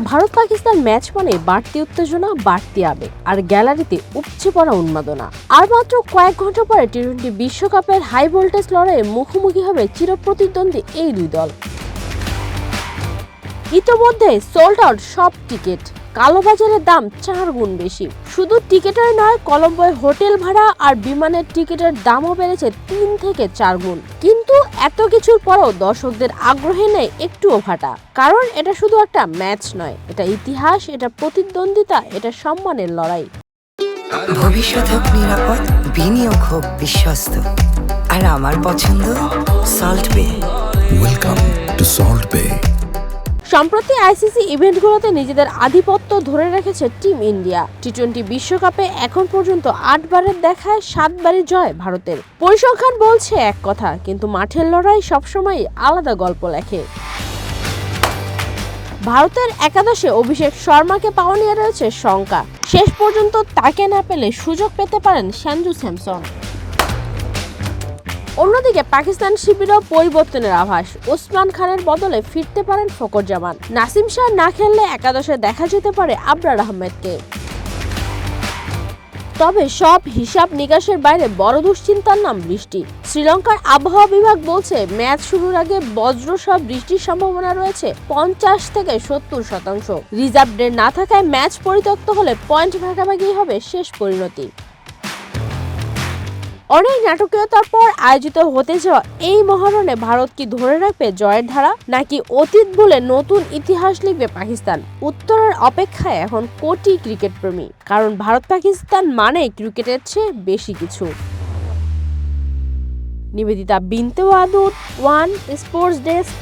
Bharat Pakistan match মানে বাড়তি উত্তেজনা, বাড়তি আবেগ আর গ্যালারিতে উপচে পড়া উন্মাদনা। আর মাত্র কয়েক ঘন্টা পরে টি-20 বিশ্বকাপের হাই ভোল্টেজ লড়াইয়ে মুখোমুখি হবে চিরপ্রতিদ্বন্দ্বী এই দুই দল। ইতোমধ্যে সোল্ড আউট সব টিকিট, কালোবাজারের দাম 4 গুণ বেশি। শুধু টিকিটের নয়, কলম্বোয় হোটেল ভাড়া আর বিমানের টিকিটের দামও বেড়েছে 3 থেকে 4 গুণ। কিন্তু এত কিছুর পরেও দর্শকদের আগ্রহে নেই একটুও ভাটা, কারণ এটা শুধু একটা ম্যাচ নয়, এটা ইতিহাস, এটা প্রতিদ্বন্দ্বিতা, এটা সম্মানের লড়াই। ভবিষ্যৎ হোক নিরাপদ, বিনিয়োগ হোক বিশ্বস্ত, আর আমার পছন্দ সল্ট বে। ওয়েলকাম টু সল্ট বে। সম্প্রতি আইসিসি ইভেন্টগুলোতে নিজেদের আধিপত্য ধরে রেখেছে টিম ইন্ডিয়া। টি-20 বিশ্বকাপে এখন পর্যন্ত 8 বারের দেখায় 7 বারই জয় ভারতের। পরিসংখ্যান বলছে এক কথা, কিন্তু মাঠের লড়াই সবসময় আলাদা গল্প লেখে। ভারতের একাদশে অভিষেক শর্মাকে পাওয়া নিয়ে রয়েছে শঙ্কা। শেষ পর্যন্ত তাকে না পেলে সুযোগ পেতে পারেন সঞ্জু স্যামসন। অন্যদিকে পাকিস্তান শিবিরেও পরিবর্তনের আভাস। ওসমান খানের বদলে ফিরতে পারেন ফকর জামান। নাসিম শাহ না খেললে একাদশে দেখা যেতে পারে আবরার আহমেদকে। তবে সব হিসাব নিকাশের বাইরে বড় দুশ্চিন্তার নাম বৃষ্টি। শ্রীলঙ্কার আবহাওয়া বিভাগ বলছে ম্যাচ শুরুর আগে বজ্রসহ বৃষ্টির সম্ভাবনা রয়েছে 50 থেকে 70%। রিজার্ভ ডে না থাকায় ম্যাচ পরিত্যক্ত হলে পয়েন্ট ভাগাভাগি হবে শেষ পরিণতি। অনেক নাটকীয়তার পর আয়োজিত হতে যাওয়া এই মহারণে ভারত কি ধরে রাখবে জয়ের ধারা, নাকি অতীত বলে নতুন ইতিহাস লিখবে পাকিস্তান? উত্তরের অপেক্ষায় এখন কোটি ক্রিকেট প্রেমী, কারণ ভারত পাকিস্তান মানে ক্রিকেটের চেয়ে বেশি কিছু। নিবেদিতা বিনতে ওয়াদুদ, ওয়ান স্পোর্টস ডেস্ক।